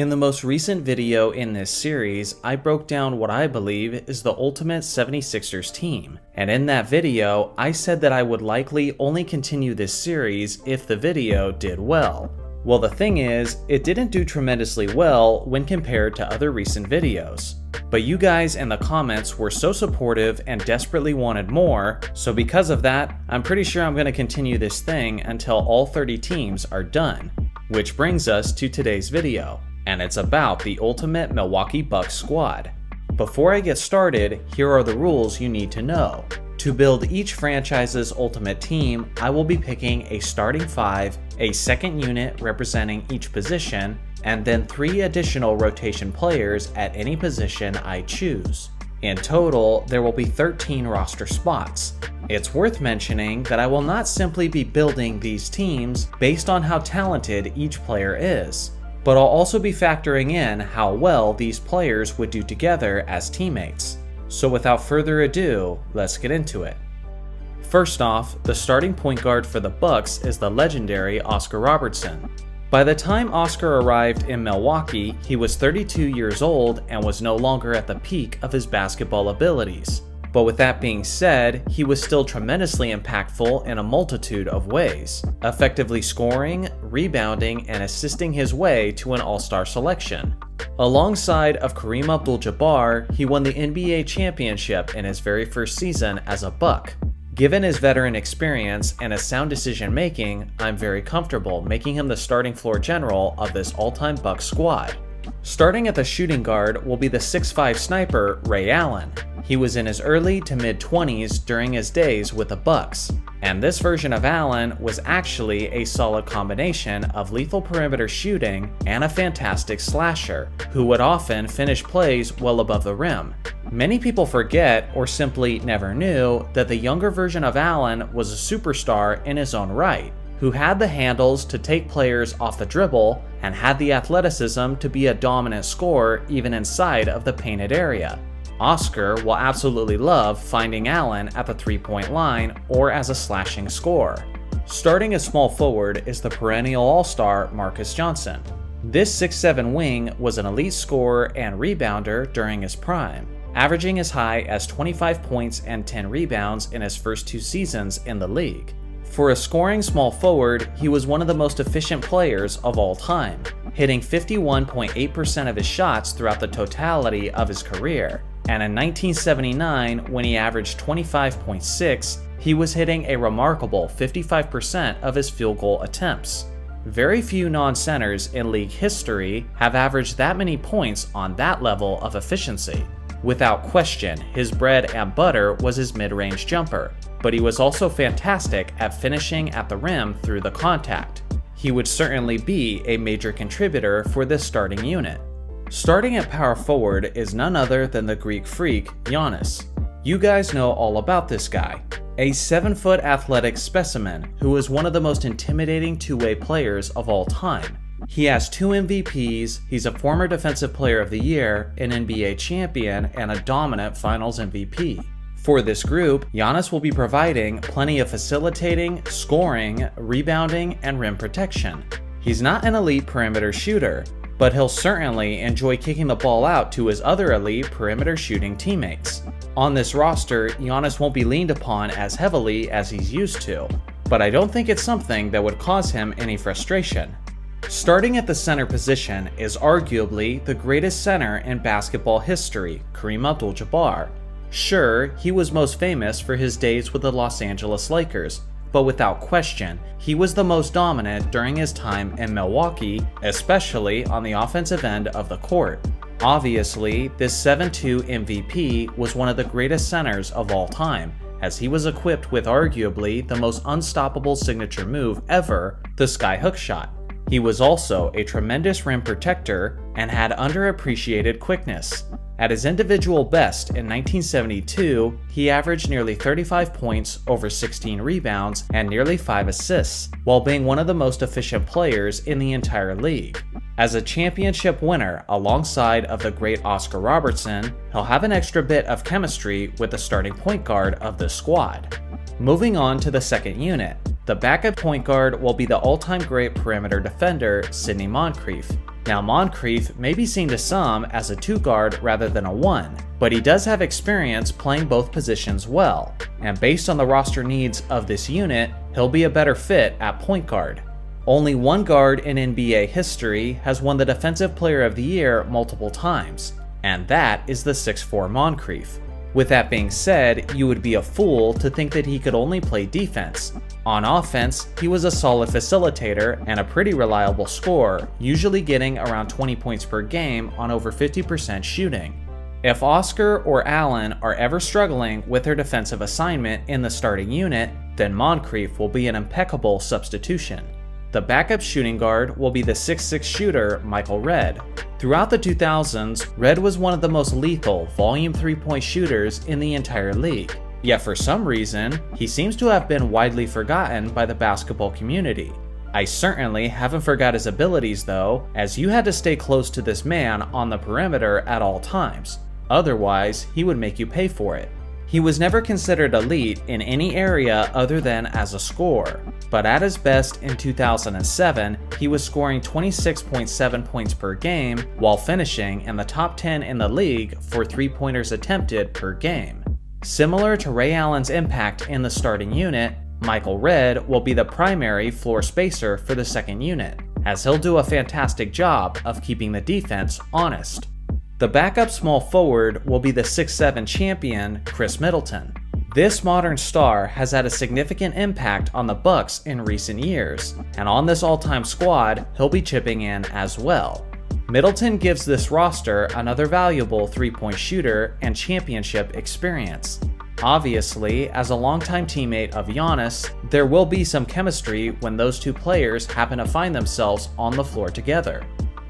In the most recent video in this series, I broke down what I believe is the ultimate 76ers team, and in that video, I said that I would likely only continue this series if the video did well. Well, the thing is, it didn't do tremendously well when compared to other recent videos. But you guys in the comments were so supportive and desperately wanted more, so because of that, I'm pretty sure I'm going to continue this thing until all 30 teams are done. Which brings us to today's video, and it's about the ultimate Milwaukee Bucks squad. Before I get started, here are the rules you need to know. To build each franchise's ultimate team, I will be picking a starting 5, a second unit representing each position, and then 3 additional rotation players at any position I choose. In total, there will be 13 roster spots. It's worth mentioning that I will not simply be building these teams based on how talented each player is, but I'll also be factoring in how well these players would do together as teammates. So without further ado, let's get into it. First off, the starting point guard for the Bucks is the legendary Oscar Robertson. By the time Oscar arrived in Milwaukee, he was 32 years old and was no longer at the peak of his basketball abilities. But with that being said, he was still tremendously impactful in a multitude of ways, effectively scoring, rebounding, and assisting his way to an all-star selection. Alongside of Kareem Abdul-Jabbar, he won the NBA championship in his very first season as a Buck. Given his veteran experience and his sound decision-making, I'm very comfortable making him the starting floor general of this all-time Bucks squad. Starting at the shooting guard will be the 6'5" sniper Ray Allen. He was in his early to mid-20s during his days with the Bucks, and this version of Allen was actually a solid combination of lethal perimeter shooting and a fantastic slasher, who would often finish plays well above the rim. Many people forget, or simply never knew, that the younger version of Allen was a superstar in his own right, who had the handles to take players off the dribble and had the athleticism to be a dominant scorer even inside of the painted area. Oscar will absolutely love finding Allen at the three-point line or as a slashing scorer. Starting as small forward is the perennial all-star Marcus Johnson. This 6'7" wing was an elite scorer and rebounder during his prime, averaging as high as 25 points and 10 rebounds in his first 2 seasons in the league. For a scoring small forward, he was one of the most efficient players of all time, hitting 51.8% of his shots throughout the totality of his career. And in 1979, when he averaged 25.6, he was hitting a remarkable 55% of his field goal attempts. Very few non-centers in league history have averaged that many points on that level of efficiency. Without question, his bread and butter was his mid-range jumper, but he was also fantastic at finishing at the rim through the contact. He would certainly be a major contributor for this starting unit. Starting at power forward is none other than the Greek freak, Giannis. You guys know all about this guy. A 7-foot athletic specimen who is one of the most intimidating two-way players of all time. He has 2 MVPs, he's a former Defensive Player of the Year, an NBA champion, and a dominant Finals MVP. For this group, Giannis will be providing plenty of facilitating, scoring, rebounding, and rim protection. He's not an elite perimeter shooter, but he'll certainly enjoy kicking the ball out to his other elite perimeter shooting teammates. On this roster, Giannis won't be leaned upon as heavily as he's used to, but I don't think it's something that would cause him any frustration. Starting at the center position is arguably the greatest center in basketball history, Kareem Abdul-Jabbar. Sure, he was most famous for his days with the Los Angeles Lakers, but without question, he was the most dominant during his time in Milwaukee, especially on the offensive end of the court. Obviously, this 7'2" MVP was one of the greatest centers of all time, as he was equipped with arguably the most unstoppable signature move ever, the skyhook shot. He was also a tremendous rim protector and had underappreciated quickness. At his individual best in 1972, he averaged nearly 35 points, over 16 rebounds, and nearly 5 assists, while being one of the most efficient players in the entire league. As a championship winner alongside of the great Oscar Robertson, he'll have an extra bit of chemistry with the starting point guard of the squad. Moving on to the second unit, the backup point guard will be the all-time great perimeter defender, Sidney Moncrief. Now Moncrief may be seen to some as a 2 guard rather than a 1, but he does have experience playing both positions well, and based on the roster needs of this unit, he'll be a better fit at point guard. Only one guard in NBA history has won the Defensive Player of the Year multiple times, and that is the 6'4" Moncrief. With that being said, you would be a fool to think that he could only play defense. On offense, he was a solid facilitator and a pretty reliable scorer, usually getting around 20 points per game on over 50% shooting. If Oscar or Allen are ever struggling with their defensive assignment in the starting unit, then Moncrief will be an impeccable substitution. The backup shooting guard will be the 6'6" shooter Michael Redd. Throughout the 2000s, Redd was one of the most lethal volume 3-point shooters in the entire league. Yet for some reason, he seems to have been widely forgotten by the basketball community. I certainly haven't forgot his abilities though, as you had to stay close to this man on the perimeter at all times. Otherwise, he would make you pay for it. He was never considered elite in any area other than as a scorer, but at his best in 2007, he was scoring 26.7 points per game while finishing in the top 10 in the league for 3-pointers attempted per game. Similar to Ray Allen's impact in the starting unit, Michael Redd will be the primary floor spacer for the second unit, as he'll do a fantastic job of keeping the defense honest. The backup small forward will be the 6'7" champion, Chris Middleton. This modern star has had a significant impact on the Bucks in recent years, and on this all-time squad, he'll be chipping in as well. Middleton gives this roster another valuable 3-point shooter and championship experience. Obviously, as a longtime teammate of Giannis, there will be some chemistry when those two players happen to find themselves on the floor together.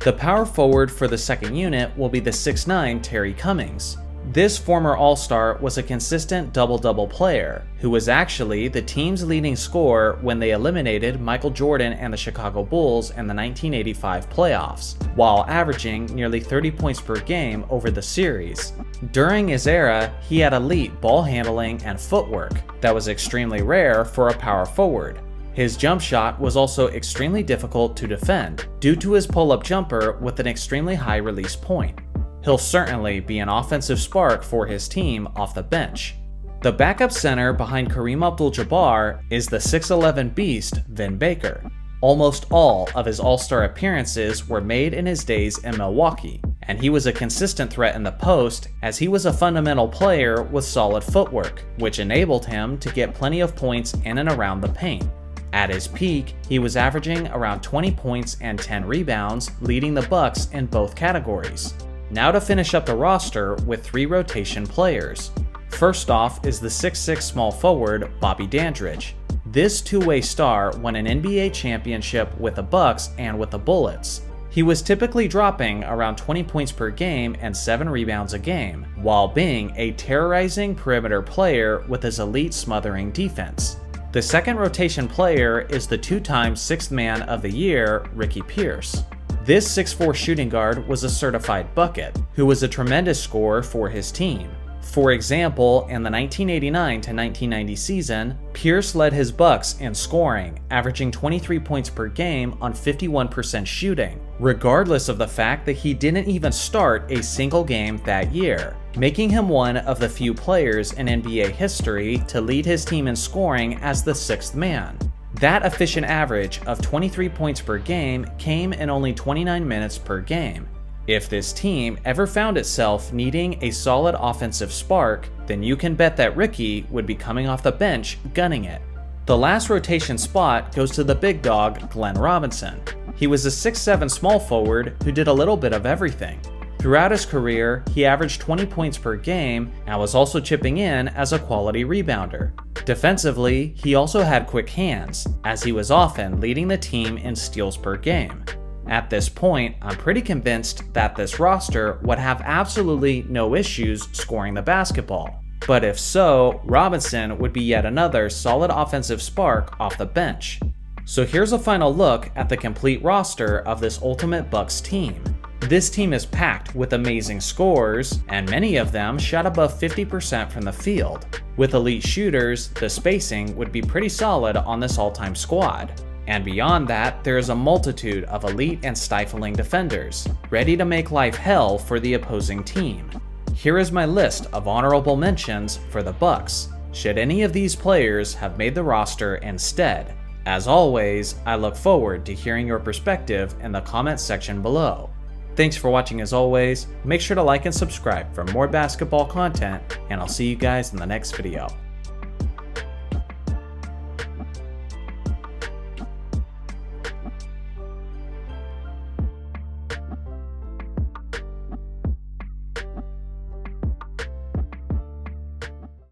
The power forward for the second unit will be the 6'9" Terry Cummings. This former All-Star was a consistent double-double player, who was actually the team's leading scorer when they eliminated Michael Jordan and the Chicago Bulls in the 1985 playoffs, while averaging nearly 30 points per game over the series. During his era, he had elite ball handling and footwork that was extremely rare for a power forward. His jump shot was also extremely difficult to defend due to his pull-up jumper with an extremely high release point. He'll certainly be an offensive spark for his team off the bench. The backup center behind Kareem Abdul-Jabbar is the 6'11" beast, Vin Baker. Almost all of his All-Star appearances were made in his days in Milwaukee, and he was a consistent threat in the post as he was a fundamental player with solid footwork, which enabled him to get plenty of points in and around the paint. At his peak, he was averaging around 20 points and 10 rebounds, leading the Bucks in both categories. Now to finish up the roster with 3 rotation players. First off is the 6'6" small forward Bobby Dandridge. This two-way star won an NBA championship with the Bucks and with the Bullets. He was typically dropping around 20 points per game and 7 rebounds a game, while being a terrorizing perimeter player with his elite smothering defense. The second rotation player is the 2-time 6th Man of the Year, Ricky Pierce. This 6'4" shooting guard was a certified bucket, who was a tremendous scorer for his team. For example, in the 1989-1990 season, Pierce led his Bucks in scoring, averaging 23 points per game on 51% shooting, regardless of the fact that he didn't even start a single game that year, making him one of the few players in NBA history to lead his team in scoring as the 6th man. That efficient average of 23 points per game came in only 29 minutes per game. If this team ever found itself needing a solid offensive spark, then you can bet that Ricky would be coming off the bench gunning it. The last rotation spot goes to the big dog, Glenn Robinson. He was a 6'7" small forward who did a little bit of everything. Throughout his career, he averaged 20 points per game and was also chipping in as a quality rebounder. Defensively, he also had quick hands, as he was often leading the team in steals per game. At this point, I'm pretty convinced that this roster would have absolutely no issues scoring the basketball. But if so, Robinson would be yet another solid offensive spark off the bench. So here's a final look at the complete roster of this Ultimate Bucks team. This team is packed with amazing scorers, and many of them shot above 50% from the field. With elite shooters, the spacing would be pretty solid on this all-time squad. And beyond that, there is a multitude of elite and stifling defenders, ready to make life hell for the opposing team. Here is my list of honorable mentions for the Bucks, should any of these players have made the roster instead. As always, I look forward to hearing your perspective in the comment section below. Thanks for watching as always, make sure to like and subscribe for more basketball content, and I'll see you guys in the next video.